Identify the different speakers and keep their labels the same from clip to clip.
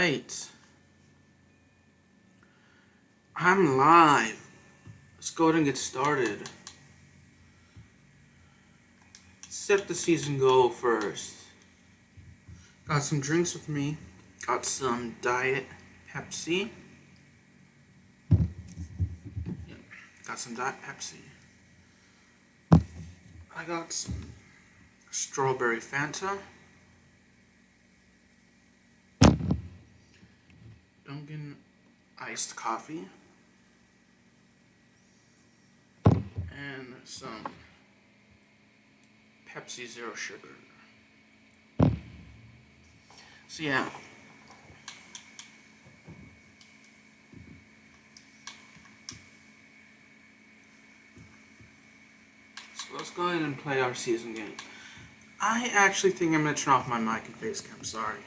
Speaker 1: Alright. I'm live. Let's go ahead and get started. Set the season goal first. Got some drinks with me. Got some Diet Pepsi. Yep. Got some Diet Pepsi. I got some strawberry Fanta. Dunkin' iced coffee. And some Pepsi Zero Sugar. So yeah. So let's go ahead and play our season game. I actually think I'm going to turn off my mic and face cam, sorry.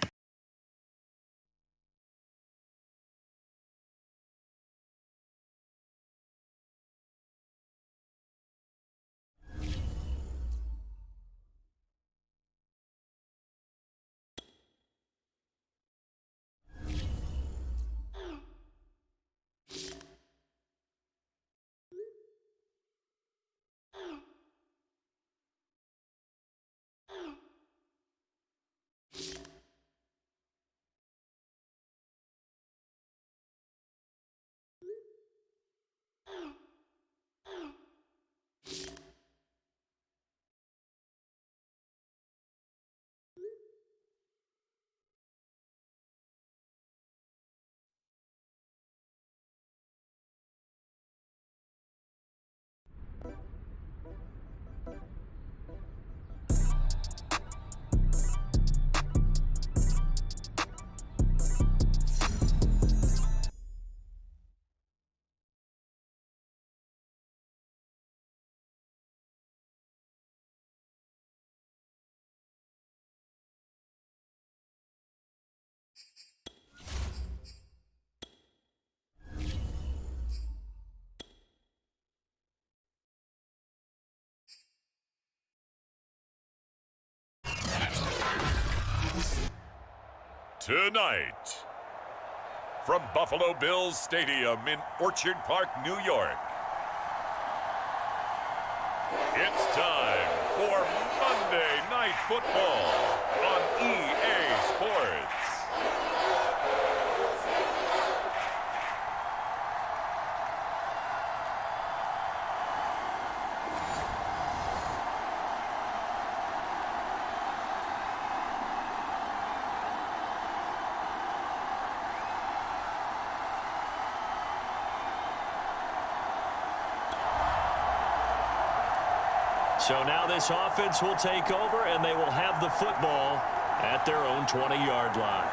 Speaker 2: Tonight, from Buffalo Bills Stadium in Orchard Park, New York, it's time for Monday Night Football on EA Sports.
Speaker 3: So now this offense will take over, and they will have the football at their own 20-yard line.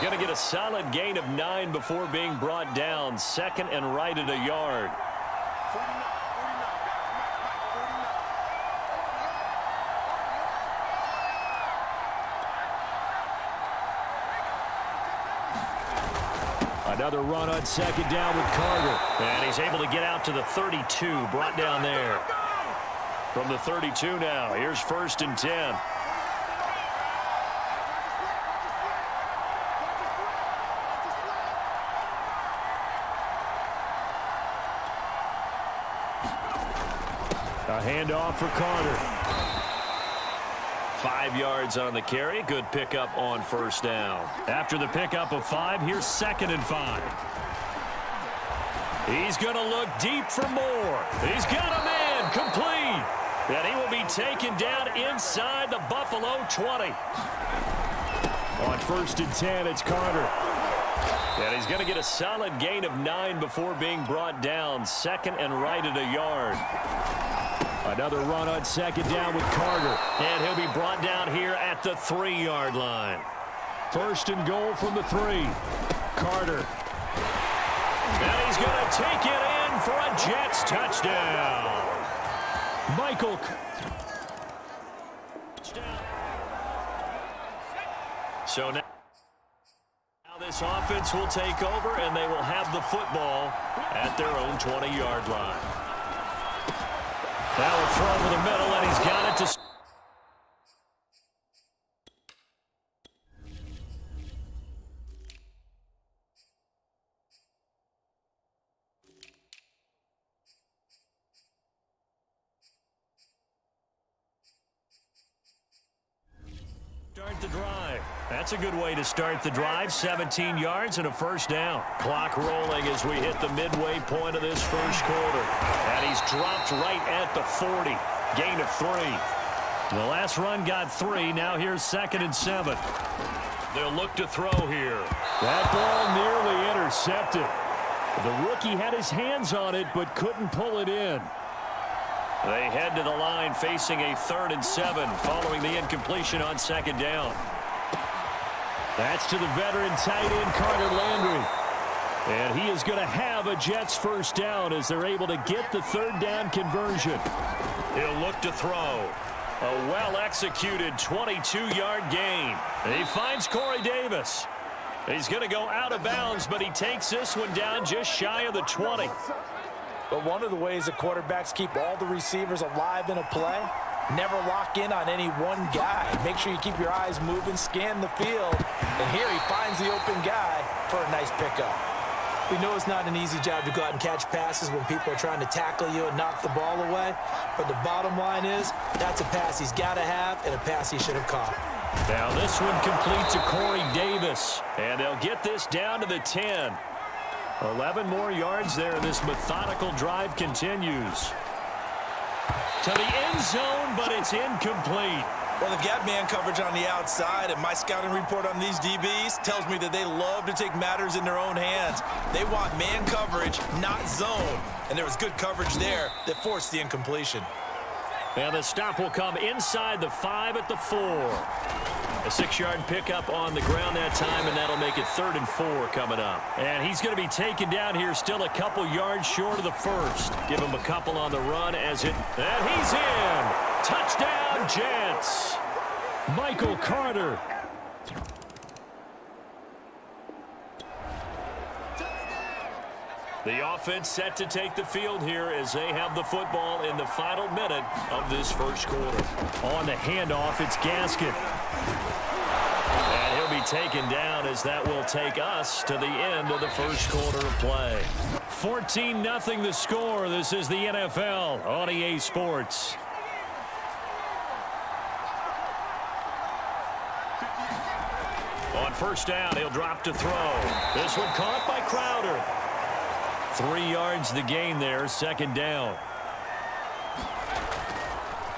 Speaker 3: Going to get a solid gain of 9 before being brought down. Second and right at a yard. Another run on second down with Carter. And he's able to get out to the 32, brought down there. From the 32 now, here's 1st and 10. A handoff for Carter. 5 yards on the carry. Good pickup on 1st down. After the pickup of 5, here's 2nd and 5. He's going to look deep for more. He's got a man complete. And he will be taken down inside the Buffalo 20. On 1st and 10, it's Carter. And he's going to get a solid gain of 9 before being brought down. Second and right at a yard. Another run on second down with Carter. And he'll be brought down here at the 3-yard line. 1st and goal from the 3. Carter. And he's going to take it in for a Jets touchdown. Michael. So now this offense will take over, and they will have the football at their own 20-yard line. Now a throw over the middle, and he's got it to... Start the drive. That's a good way to start the drive. 17 yards and a first down. Clock rolling as we hit the midway point of this first quarter. And he's dropped right at the 40. Gain of 3. The last run got 3. Now here's 2nd and 7. They'll look to throw here. That ball nearly intercepted. The rookie had his hands on it but couldn't pull it in. They head to the line facing a 3rd and 7 following the incompletion on 2nd down. That's to the veteran tight end Carter Landry. And he is going to have a Jets first down as they're able to get the 3rd down conversion. He'll look to throw. A well-executed 22-yard gain. He finds Corey Davis. He's going to go out of bounds, but he takes this one down just shy of the 20.
Speaker 4: But one of the ways the quarterbacks keep all the receivers alive in a play, never lock in on any one guy. Make sure you keep your eyes moving, scan the field, and here he finds the open guy for a nice pickup. We know it's not an easy job to go out and catch passes when people are trying to tackle you and knock the ball away, but the bottom line is that's a pass he's got to have and a pass he should have caught.
Speaker 3: Now this one complete to Corey Davis, and they'll get this down to the 10. 11 more yards there. This methodical drive continues. To the end zone, but it's incomplete.
Speaker 4: Well, they've got man coverage on the outside, and my scouting report on these DBs tells me that they love to take matters in their own hands. They want man coverage, not zone. And there was good coverage there that forced the incompletion.
Speaker 3: And the stop will come inside the 5 at the 4. A 6-yard pickup on the ground that time, and that'll make it 3rd and 4 coming up. And he's going to be taken down here still a couple yards short of the first. Give him a couple on the run as it... And he's in! Touchdown, Jets! Michael Carter. The offense set to take the field here as they have the football in the final minute of this first quarter. On the handoff, it's Gaskin. And he'll be taken down as that will take us to the end of the first quarter of play. 14-0 the score. This is the NFL on EA Sports. On first down, he'll drop to throw. This one caught by Crowder. 3 yards the gain there, 2nd down.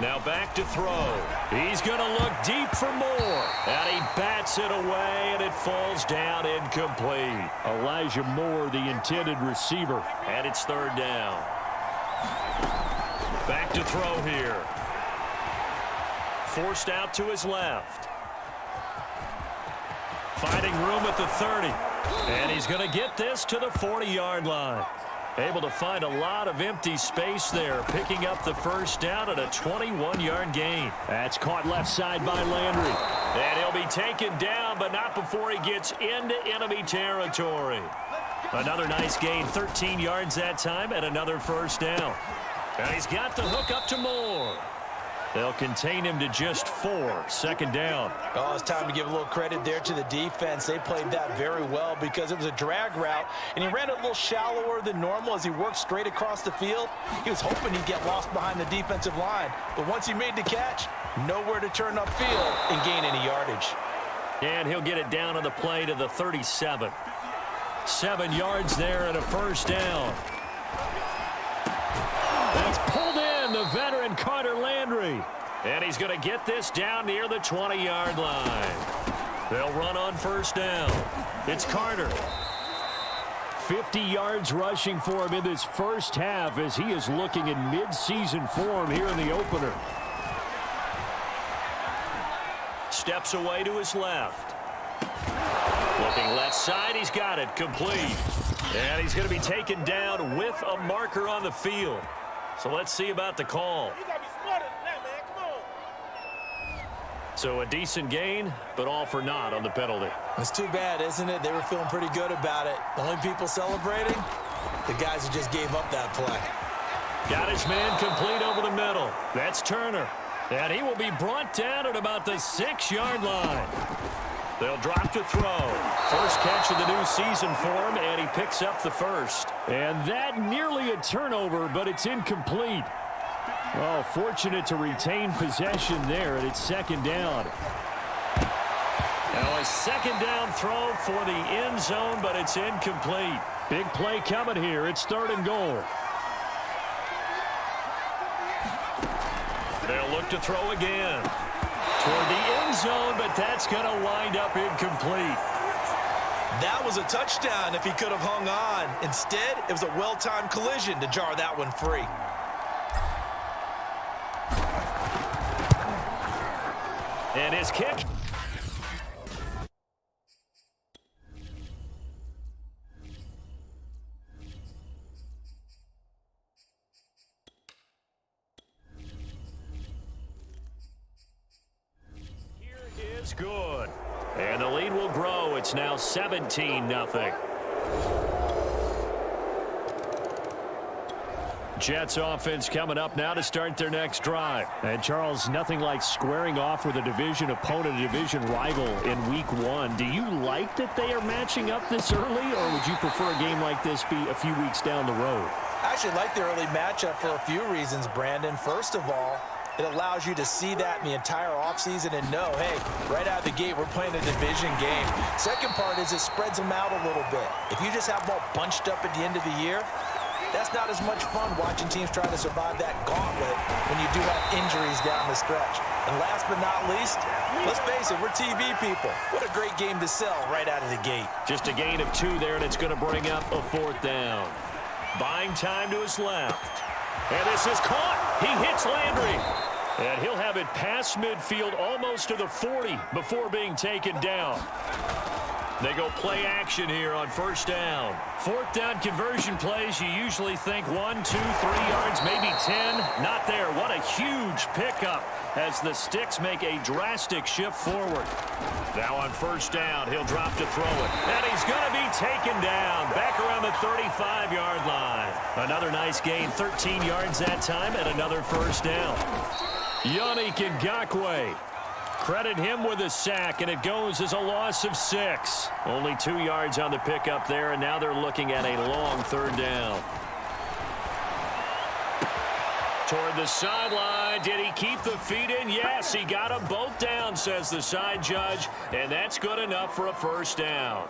Speaker 3: Now back to throw. He's going to look deep for more. And he bats it away, and it falls down incomplete. Elijah Moore, the intended receiver. And it's 3rd down. Back to throw here. Forced out to his left. Finding room at the 30. And he's going to get this to the 40-yard line. Able to find a lot of empty space there, picking up the first down at a 21-yard gain. That's caught left side by Landry. And he'll be taken down, but not before he gets into enemy territory. Another nice gain, 13 yards that time, and another first down. And he's got the hook up to Moore. They'll contain him to just 4. 2nd down.
Speaker 4: Oh, it's time to give a little credit there to the defense. They played that very well because it was a drag route, and he ran it a little shallower than normal as he worked straight across the field. He was hoping he'd get lost behind the defensive line, but once he made the catch, nowhere to turn upfield and gain any yardage.
Speaker 3: And he'll get it down on the play to the 37. 7 yards there and a first down. That's pulled in, the veteran Carter Landry. And he's going to get this down near the 20-yard line. They'll run on first down. It's Carter. 50 yards rushing for him in this first half as he is looking in mid-season form here in the opener. Steps away to his left. Will Looking left side, he's got it, complete. And he's going to be taken down with a marker on the field. So let's see about the call.
Speaker 5: You got to be smarter than that, man. Come on.
Speaker 3: So a decent gain, but all for naught on the penalty.
Speaker 4: It's too bad, isn't it? They were feeling pretty good about it. The only people celebrating, the guys who just gave up that play.
Speaker 3: Got his man complete over the middle. That's Turner. And he will be brought down at about the 6-yard line. They'll drop to throw. First catch of the new season for him, and he picks up the first. And that nearly a turnover, but it's incomplete. Oh, fortunate to retain possession there, and it's second down. Now a second down throw for the end zone, but it's incomplete. Big play coming here. It's 3rd and goal. They'll look to throw again. Toward the end zone, but that's going to wind up incomplete.
Speaker 4: That was a touchdown if he could have hung on. Instead, it was a well-timed collision to jar that one free.
Speaker 3: And his kick. Good. And the lead will grow. It's now 17-0. Jets offense coming up now to start their next drive. And Charles, nothing like squaring off with a division opponent, a division rival in week 1. Do you like that they are matching up this early, or would you prefer a game like this be a few weeks down the road?
Speaker 4: I actually like the early matchup for a few reasons, Brandon. First of all, it allows you to see that in the entire offseason and know, hey, right out of the gate, we're playing a division game. Second part is it spreads them out a little bit. If you just have them all bunched up at the end of the year, that's not as much fun watching teams try to survive that gauntlet when you do have injuries down the stretch. And last but not least, let's face it, we're TV people. What a great game to sell right out of the gate.
Speaker 3: Just a gain of 2 there, and it's going to bring up a 4th down. Buying time to his left. And this is caught. He hits Landry. And he'll have it past midfield almost to the 40 before being taken down. They go play action here on 1st down. 4th down conversion plays, you usually think 1, 2, 3 yards, maybe 10. Not there. What a huge pickup as the Sticks make a drastic shift forward. Now on 1st down, he'll drop to throw it. And he's going to be taken down back around the 35-yard line. Another nice gain, 13 yards that time, and another 1st down. Yannick Ngakoue. Credit him with a sack, and it goes as a loss of 6. Only 2 yards on the pickup there, and now they're looking at a long 3rd down. Toward the sideline. Did he keep the feet in? Yes, he got them both down, says the side judge, and that's good enough for a 1st down.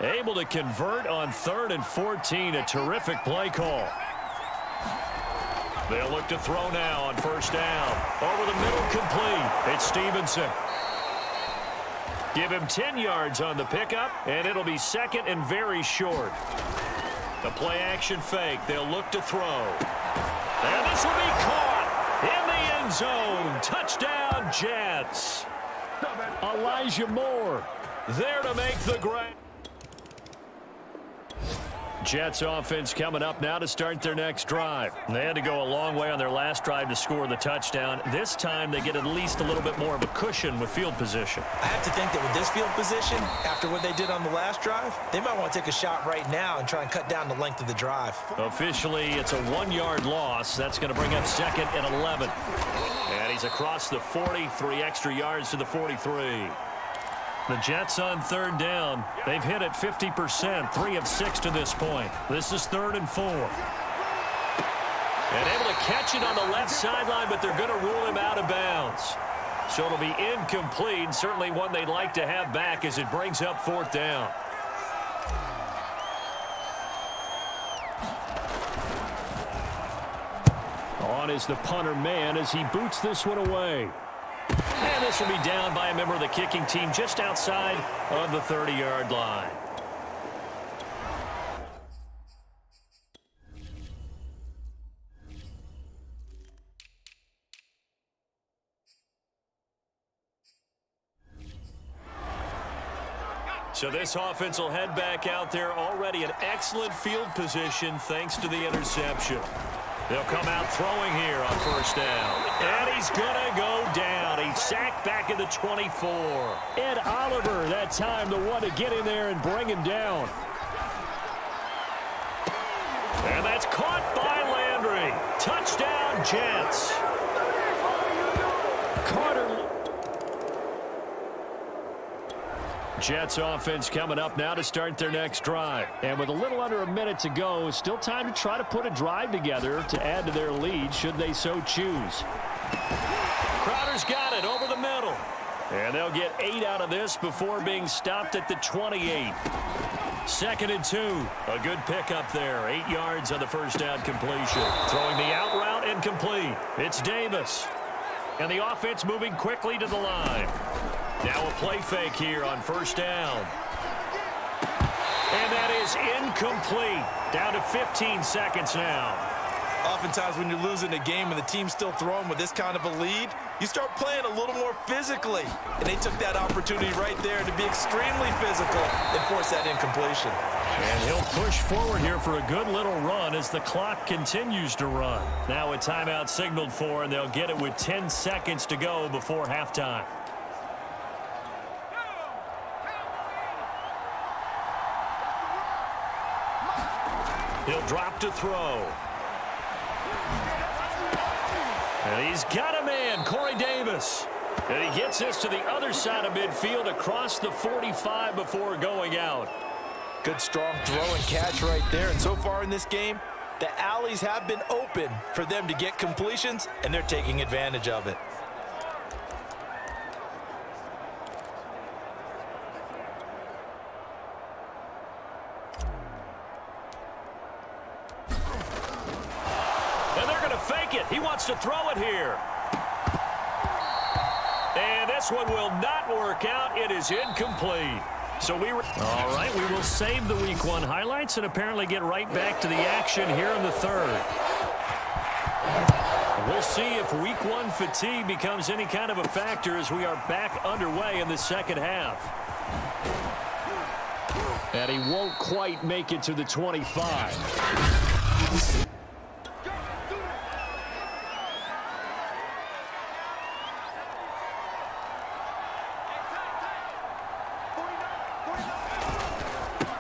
Speaker 3: Able to convert on 3rd and 14. A terrific play call. They'll look to throw now on 1st down. Over the middle, complete. It's Stevenson. Give him 10 yards on the pickup, and it'll be 2nd and very short. The play-action fake. They'll look to throw. And this will be caught in the end zone. Touchdown, Jets. Elijah Moore there to make the grab. Jets offense coming up now to start their next drive. They had to go a long way on their last drive to score the touchdown. This time they get at least a little bit more of a cushion with field position.
Speaker 4: I have to think that with this field position, after what they did on the last drive, they might want to take a shot right now and try and cut down the length of the drive.
Speaker 3: Officially, it's a 1-yard loss. That's going to bring up 2nd and 11. And he's across the 40, 3 extra yards to the 43. The Jets on 3rd down. They've hit it 50%, 3 of 6 to this point. This is 3rd and 4. And able to catch it on the left sideline, but they're going to rule him out of bounds. So it'll be incomplete, certainly one they'd like to have back as it brings up 4th down. On is the punter man as he boots this one away. And this will be down by a member of the kicking team just outside of the 30-yard line. So this offense will head back out there, already in excellent field position thanks to the interception. They'll come out throwing here on first down. And he's going to go down. He's sacked back at the 24.
Speaker 6: Ed Oliver, that time the one to get in there and bring him down.
Speaker 3: And that's caught by Landry. Touchdown, Jets. Carter. Jets offense coming up now to start their next drive. And with a little under a minute to go, still time to try to put a drive together to add to their lead should they so choose. Crowder's got it over the middle. And they'll get 8 out of this before being stopped at the 28. 2nd and 2. A good pickup there. 8 yards on the first down completion. Throwing the out route incomplete. It's Davis. And the offense moving quickly to the line. Now a play fake here on first down. And that is incomplete. Down to 15 seconds now.
Speaker 4: Oftentimes when you're losing a game and the team's still throwing with this kind of a lead, you start playing a little more physically. And they took that opportunity right there to be extremely physical and force that incompletion.
Speaker 3: And he'll push forward here for a good little run as the clock continues to run. Now a timeout signaled for, and they'll get it with 10 seconds to go before halftime. He'll drop to throw. And he's got a man, Corey Davis. And he gets this to the other side of midfield across the 45 before going out.
Speaker 4: Good strong throw and catch right there. And so far in this game, the alleys have been open for them to get completions, and they're taking advantage of it.
Speaker 3: He wants to throw it here. And this one will not work out. It is incomplete. So all right, we will save the Week 1 highlights and apparently get right back to the action here in the third. We'll see if Week 1 fatigue becomes any kind of a factor as we are back underway in the second half.
Speaker 6: And he won't quite make it to the 25.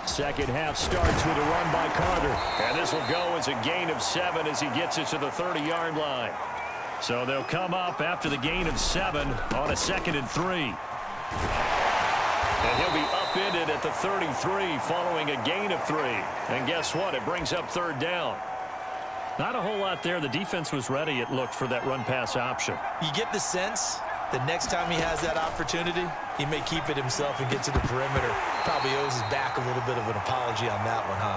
Speaker 6: Second half starts with a run by Carter.
Speaker 3: And this will go as a gain of 7 as he gets it to the 30-yard line. So they'll come up after the gain of 7 on a 2nd and 3. And he'll be upended at the 33 following a gain of 3. And guess what? It brings up 3rd down. Not a whole lot there. The defense was ready, it looked, for that run-pass option.
Speaker 4: You get the sense that next time he has that opportunity, he may keep it himself and get to the perimeter. Probably owes his back a little bit of an apology on that one, huh?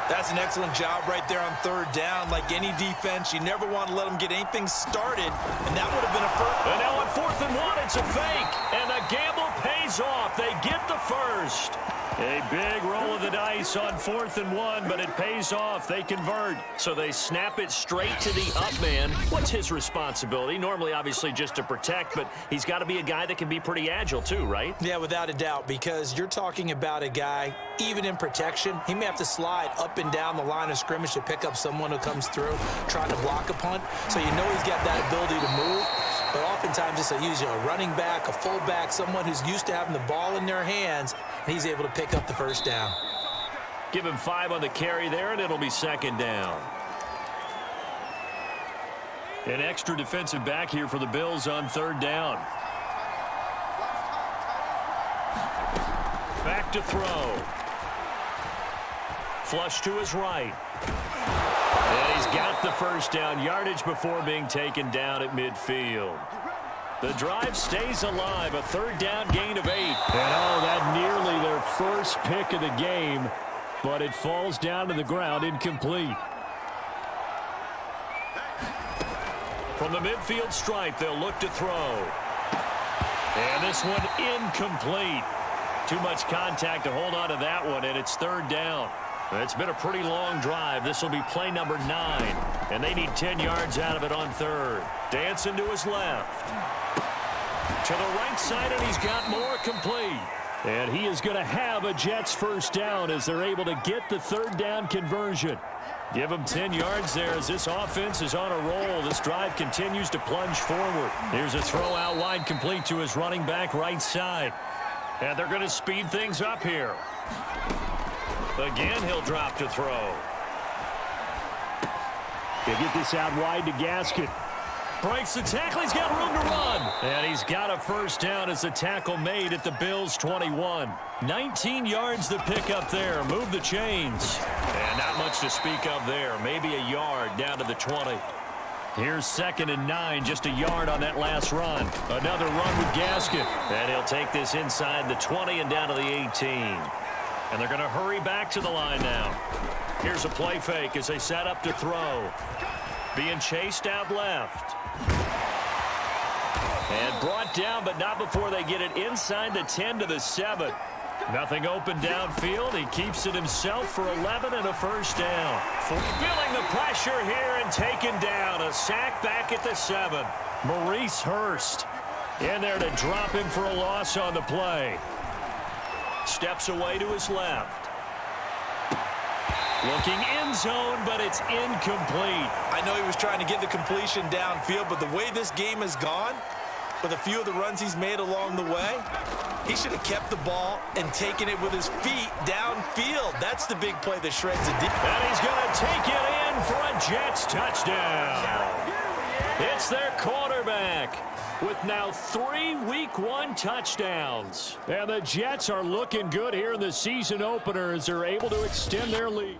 Speaker 4: That's an excellent job right there on 3rd down. Like any defense, you never want to let them get anything started, and that would have been a first.
Speaker 3: And now on 4th and 1, it's a fake, and the gamble pays off. They get the first. A big roll of the dice on 4th and 1, but it pays off. They convert. So they snap it straight to the up man. What's his responsibility? Normally, obviously, just to protect, but he's got to be a guy that can be pretty agile too, right?
Speaker 4: Yeah, without a doubt, because you're talking about a guy, even in protection, he may have to slide up and down the line of scrimmage to pick up someone who comes through trying to block a punt. So you know he's got that ability to move. But oftentimes it's usually a running back, a fullback, someone who's used to having the ball in their hands, and he's able to pick up the first down.
Speaker 3: Give him 5 on the carry there, and it'll be 2nd down. An extra defensive back here for the Bills on 3rd down. Back to throw. Flush to his right. And he's got the first down, yardage before being taken down at midfield. The drive stays alive, a 3rd down gain of 8.
Speaker 6: And oh, that nearly their first pick of the game, but it falls down to the ground incomplete.
Speaker 3: From the midfield stripe, they'll look to throw. And this one incomplete. Too much contact to hold on to that one, and it's 3rd down. It's been a pretty long drive. This will be play number 9, and they need 10 yards out of it on 3rd. Dancing to his left. To the right side, and he's got more complete.
Speaker 6: And he is going to have a Jets first down as they're able to get the third down conversion. Give him 10 yards there as this offense is on a roll. This drive continues to plunge forward. Here's a throw out wide complete to his running back right side. And they're going to speed things up here. Again, he'll drop to throw. They get this out wide to Gaskin. Breaks the tackle. He's got room to run. And he's got a first down as the tackle made at the Bills' 21. 19 yards to pick up there. Move the chains. And not much to speak of there. Maybe a yard down to the 20. Here's 2nd and 9. Just a yard on that last run. Another run with Gaskin. And he'll take this inside the 20 and down to the 18. And they're going to hurry back to the line now. Here's a play fake as they set up to throw. Being chased out left. And brought down, but not before they get it inside the 10 to the 7. Nothing open downfield. He keeps it himself for 11 and a first down. Feeling the pressure here and taken down. A sack back at the 7. Maurice Hurst in there to drop him for a loss on the play. Steps away to his left. Looking end zone, but it's incomplete.
Speaker 4: I know he was trying to get the completion downfield, but the way this game has gone, with a few of the runs he's made along the way, he should have kept the ball and taken it with his feet downfield. That's the big play that shreds it deep.
Speaker 6: And he's going to take it in for a Jets touchdown. It's their quarterback with now 3 Week 1 touchdowns. And the Jets are looking good here in the season opener as they're able to extend their lead.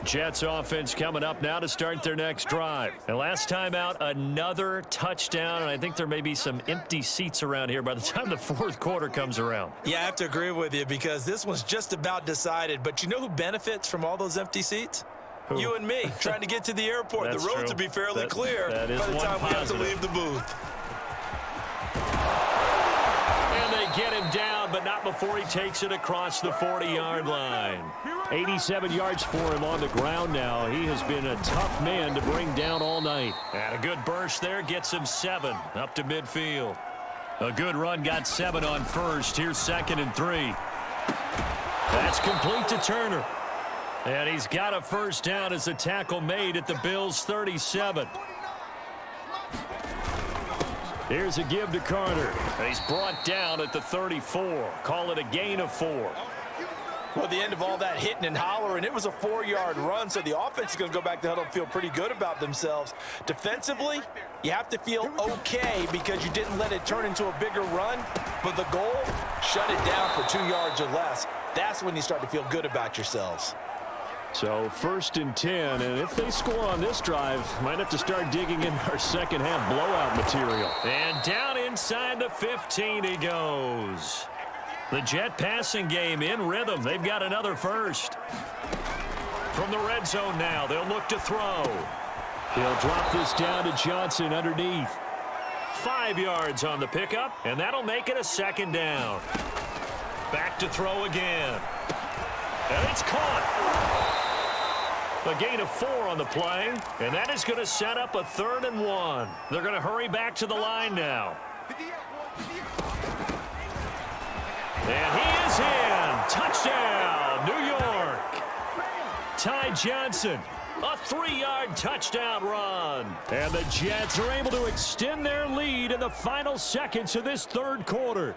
Speaker 6: Jets offense coming up now to start their next drive. And last time out, another touchdown. And I think there may be some empty seats around here by the time the fourth quarter comes around.
Speaker 4: Yeah, I have to agree with you because this one's just about decided. But you know who benefits from all those empty seats?
Speaker 6: Who?
Speaker 4: You and me, trying to get to the airport. The roads will be fairly clear
Speaker 6: that is
Speaker 4: by the time we have to
Speaker 6: positive.
Speaker 4: leave the booth.
Speaker 6: And they get him down, but not before he takes it across the 40-yard line. 87 yards for him on the ground now. He has been a tough man to bring down all night. And a good burst there gets him 7 up to midfield. A good run got 7 on first. Here's 2nd and 3. That's complete to Turner. And he's got a first down as the tackle made at the Bills' 37. Here's a give to Carter. He's brought down at the 34. Call it a gain of 4.
Speaker 4: Well, at the end of all that hitting and hollering, it was a 4-yard run, so the offense is going to go back to huddle and feel pretty good about themselves. Defensively, you have to feel okay because you didn't let it turn into a bigger run, but the goal, shut it down for 2 yards or less. That's when you start to feel good about yourselves.
Speaker 6: So 1st and 10, and if they score on this drive, might have to start digging in our second half blowout material. And down inside the 15 he goes. The Jet passing game in rhythm. They've got another first. From the red zone now, they'll look to throw. He'll drop this down to Johnson underneath. 5 yards on the pickup, and that'll make it a 2nd down. Back to throw again. And it's caught. A gain of 4 on the play, and that is going to set up a 3rd and 1. They're going to hurry back to the line now. And he is in. Touchdown, New York. Ty Johnson, a 3-yard touchdown run. And the Jets are able to extend their lead in the final seconds of this 3rd quarter.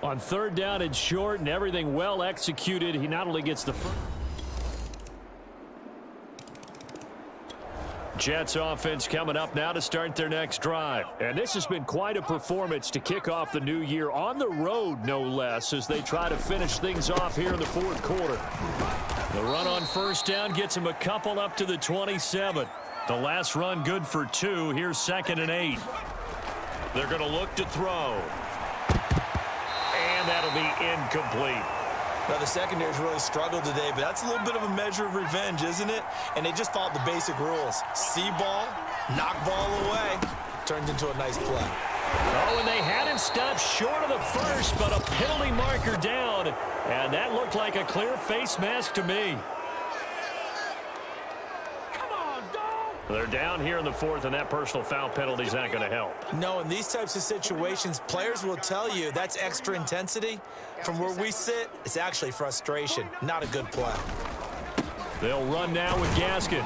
Speaker 6: On 3rd down and short and everything well executed, he not only gets the first. Jets offense coming up now to start their next drive. And this has been quite a performance to kick off the new year on the road, no less, as they try to finish things off here in the 4th quarter. The run on 1st down gets him a couple up to the 27. The last run good for 2. Here's 2nd and 8. They're going to look to throw. And that'll be incomplete.
Speaker 4: Now, the secondary's really struggled today, but that's a little bit of a measure of revenge, isn't it? And they just followed the basic rules. See ball, knock ball away. Turned into a nice play.
Speaker 6: Oh, and they had him stopped short of the first, but a penalty marker down. And that looked like a clear face mask to me.
Speaker 5: Come on, dog!
Speaker 3: They're down here in the fourth, and that personal foul penalty is not going to help.
Speaker 4: No, in these types of situations, players will tell you that's extra intensity. From where we sit, it's actually frustration, not a good play.
Speaker 3: They'll run now with Gaskin.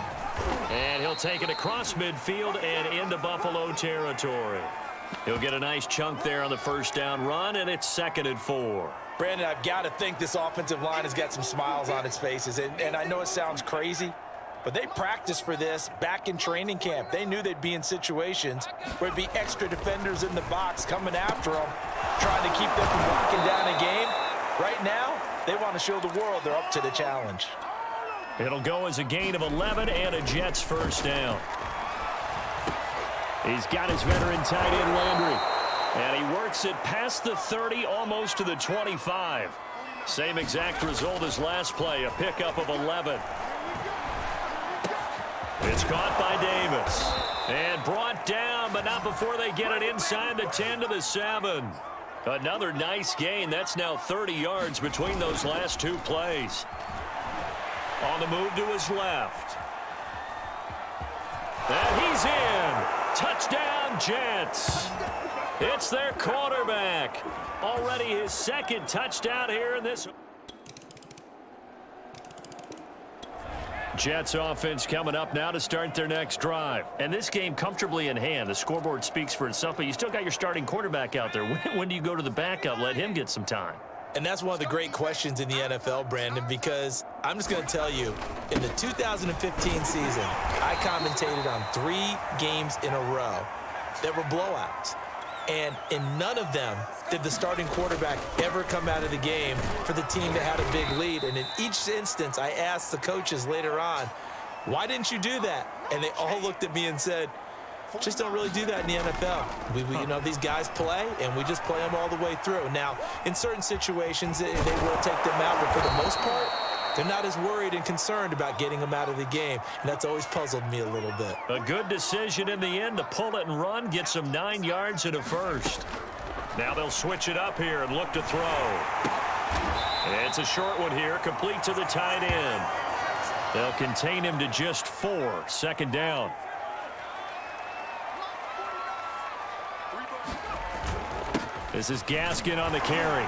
Speaker 3: And he'll take it across midfield and into Buffalo territory. He'll get a nice chunk there on the first down run, and it's 2nd and 4.
Speaker 4: Brandon, I've got to think this offensive line has got some smiles on its faces. And I know it sounds crazy, but they practiced for this back in training camp. They knew they'd be in situations where it'd be extra defenders in the box coming after them, trying to keep them from locking down a game. Right now, they want to show the world they're up to the challenge.
Speaker 3: It'll go as a gain of 11 and a Jets first down. He's got his veteran tight end Landry. And he works it past the 30, almost to the 25. Same exact result as last play, a pickup of 11. It's caught by Davis. And brought down, but not before they get it inside the 10 to the 7. Another nice gain. That's now 30 yards between those last two plays. On the move to his left. And he's in. Touchdown, Jets. It's their quarterback. Already his second touchdown here in this. Jets offense coming up now to start their next drive. And this game comfortably in hand. The scoreboard speaks for itself, but you still got your starting quarterback out there. When do you go to the backup? Let him get some time.
Speaker 4: And that's one of the great questions in the NFL, Brandon, because I'm just going to tell you, in the 2015 season, I commentated on 3 games in a row that were blowouts. And in none of them did the starting quarterback ever come out of the game for the team that had a big lead. And in each instance, I asked the coaches later on, why didn't you do that? And they all looked at me and said, just don't really do that in the NFL. You know, these guys play, and we just play them all the way through. Now, in certain situations, they will take them out, but for the most part, they're not as worried and concerned about getting them out of the game, and that's always puzzled me a little bit.
Speaker 3: A good decision in the end to pull it and run, get some 9 yards and a first. Now they'll switch it up here and look to throw. It's a short one here, complete to the tight end. They'll contain him to just 4, 2nd down. This is Gaskin on the carry.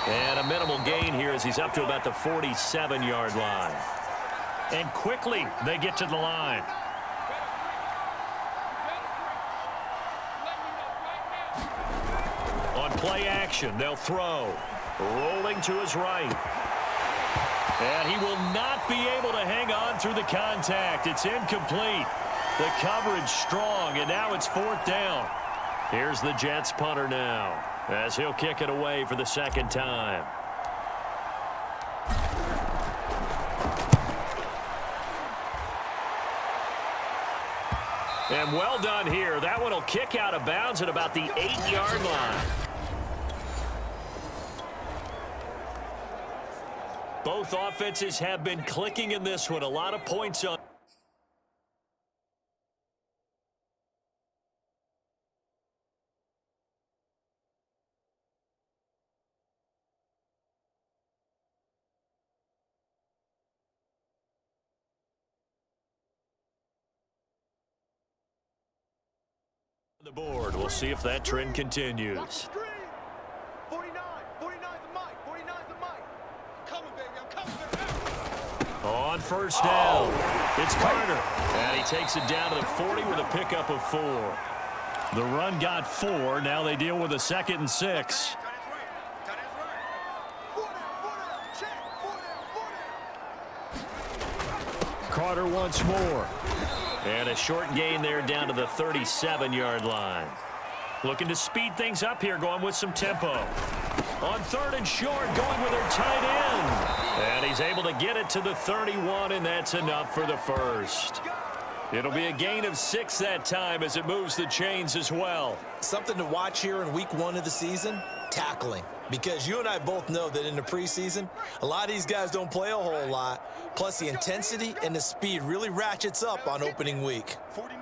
Speaker 3: And a minimal gain here as he's up to about the 47-yard line. And quickly they get to the line. On play action, they'll throw. Rolling to his right. And he will not be able to hang on through the contact. It's incomplete. The coverage strong, and now it's 4th down. Here's the Jets punter now, as he'll kick it away for the 2nd time. And well done here. That one will kick out of bounds at about the 8-yard line. Both offenses have been clicking in this one. A lot of points on. The board. We'll see if that trend continues.
Speaker 5: 49, 49's the mic, 49's the mic. I'm coming, baby, I'm coming, baby.
Speaker 3: On first down, it's Carter. And he takes it down to the 40 with a pickup of 4. The run got 4. Now they deal with a 2nd and 6. Carter once more. And a short gain there down to the 37-yard line. Looking to speed things up here, going with some tempo. On 3rd and short, going with their tight end. And he's able to get it to the 31, and that's enough for the first. It'll be a gain of 6 that time as it moves the chains as well.
Speaker 4: Something to watch here in week 1 of the season, tackling. Because you and I both know that in the preseason, a lot of these guys don't play a whole lot. Plus, the intensity and the speed really ratchets up on opening week.
Speaker 5: 49,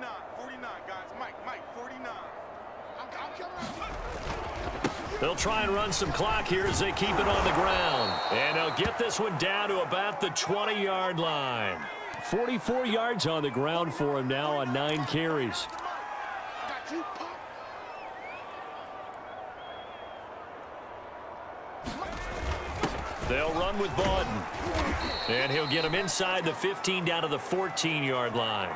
Speaker 5: guys. Mike, 49.
Speaker 3: They'll try and run some clock here as they keep it on the ground. And they'll get this one down to about the 20-yard line.
Speaker 6: 44 yards on the ground for him now on 9 carries.
Speaker 5: Got you, Pop.
Speaker 3: They'll run with Bawden. And he'll get him inside the 15 down to the 14-yard line.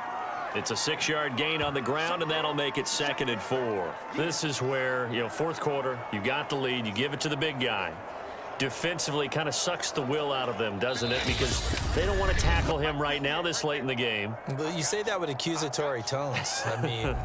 Speaker 3: It's a 6-yard gain on the ground, and that'll make it 2nd and 4. This is where, fourth quarter, you got the lead, you give it to the big guy. Defensively kind of sucks the will out of them, doesn't it? Because they don't want to tackle him right now this late in the game.
Speaker 4: But you say that with accusatory tones. I mean,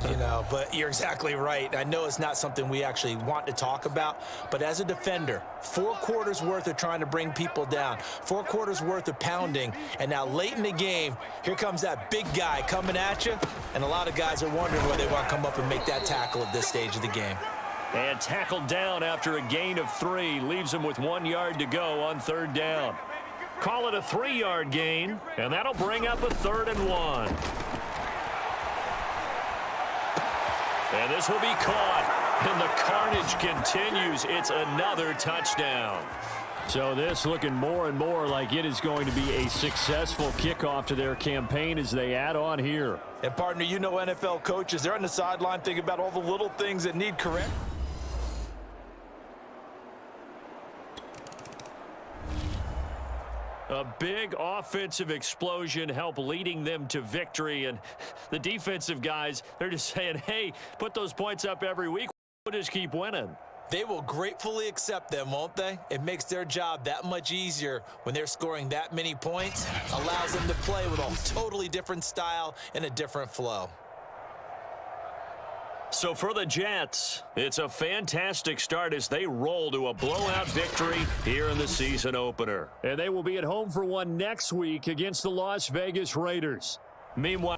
Speaker 4: but you're exactly right. I know it's not something we actually want to talk about, but as a defender, 4 quarters worth of trying to bring people down, 4 quarters worth of pounding, and now late in the game, here comes that big guy coming at you, and a lot of guys are wondering whether they want to come up and make that tackle at this stage of the game.
Speaker 3: And tackled down after a gain of 3. Leaves him with 1 yard to go on 3rd down. Call it a 3-yard gain, and that'll bring up a 3rd and 1. And this will be caught, and the carnage continues. It's another touchdown.
Speaker 6: So this looking more and more like it is going to be a successful kickoff to their campaign as they add on here.
Speaker 4: And partner, NFL coaches, they're on the sideline thinking about all the little things that need correct.
Speaker 3: A big offensive explosion helped leading them to victory. And the defensive guys, they're just saying, hey, put those points up every week. We'll just keep winning.
Speaker 4: They will gratefully accept them, won't they? It makes their job that much easier when they're scoring that many points. Allows them to play with a totally different style and a different flow.
Speaker 3: So for the Jets, it's a fantastic start as they roll to a blowout victory here in the season opener.
Speaker 6: And they will be at home for one next week against the Las Vegas Raiders.
Speaker 3: Meanwhile,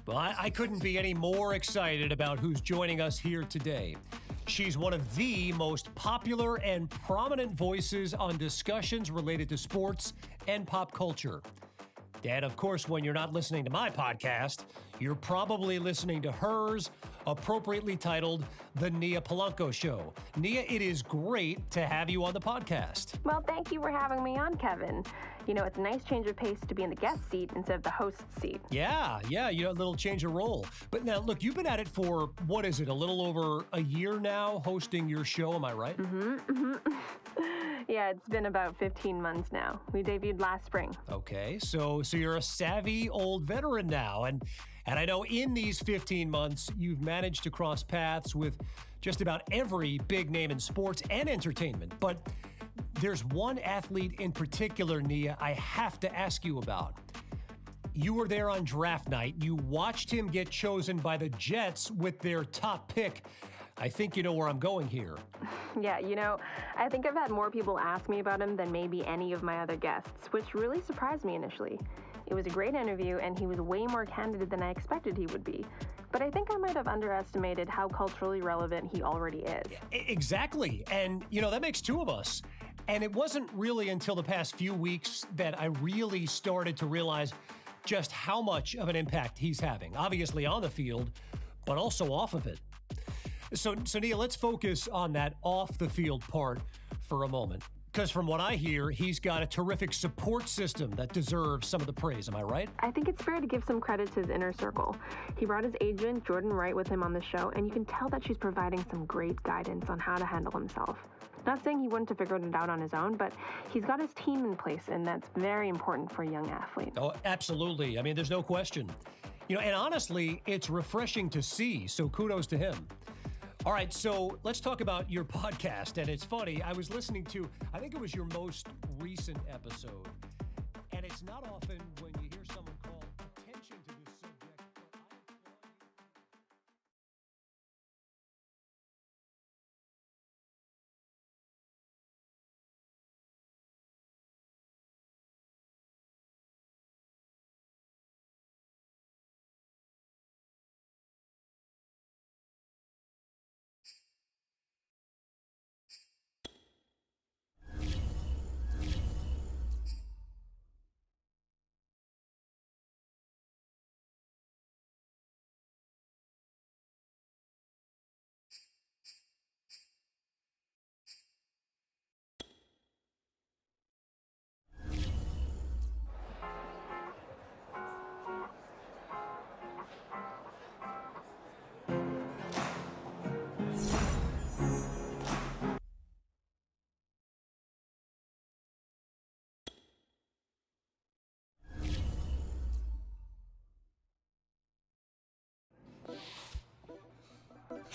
Speaker 7: Well, I couldn't be any more excited about who's joining us here today. She's one of the most popular and prominent voices on discussions related to sports and pop culture. And of course, when you're not listening to my podcast, you're probably listening to hers, appropriately titled The Nia Polanco Show. Nia, it is great to have you on the podcast.
Speaker 8: Well, thank you for having me on, Kevin. It's a nice change of pace to be in the guest seat instead of the host seat.
Speaker 7: Yeah, a little change of role. But now, look, you've been at it for, what is it, a little over a year now, hosting your show, am I right?
Speaker 8: Yeah, it's been about 15 months now. We debuted last spring.
Speaker 7: Okay, so you're a savvy old veteran now, and I know in these 15 months, you've managed to cross paths with just about every big name in sports and entertainment. But there's one athlete in particular, Nia, I have to ask you about. You were there on draft night. You watched him get chosen by the Jets with their top pick. I think you know where I'm going here.
Speaker 8: Yeah, I think I've had more people ask me about him than maybe any of my other guests, which really surprised me initially. It was a great interview, and he was way more candid than I expected he would be. But I think I might have underestimated how culturally relevant he already is.
Speaker 7: Exactly. And, that makes 2 of us. And it wasn't really until the past few weeks that I really started to realize just how much of an impact he's having, obviously on the field, but also off of it. So Nia, let's focus on that off-the-field part for a moment. Because from what I hear, he's got a terrific support system that deserves some of the praise. Am I right?
Speaker 8: I think it's fair to give some credit to his inner circle. He brought his agent, Jordan Wright, with him on the show, and you can tell that she's providing some great guidance on how to handle himself. Not saying he wouldn't have figured it out on his own, but he's got his team in place, and that's very important for a young athlete.
Speaker 7: Oh, absolutely. I mean, there's no question. And honestly, it's refreshing to see, so kudos to him. All right, so let's talk about your podcast. And it's funny, I was listening to, I think it was your most recent episode. And it's not often when you hear someone call attention to this subject.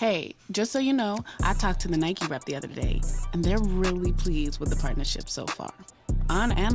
Speaker 9: Hey, just so you know, I talked to the Nike rep the other day, and they're really pleased with the partnership so far. On and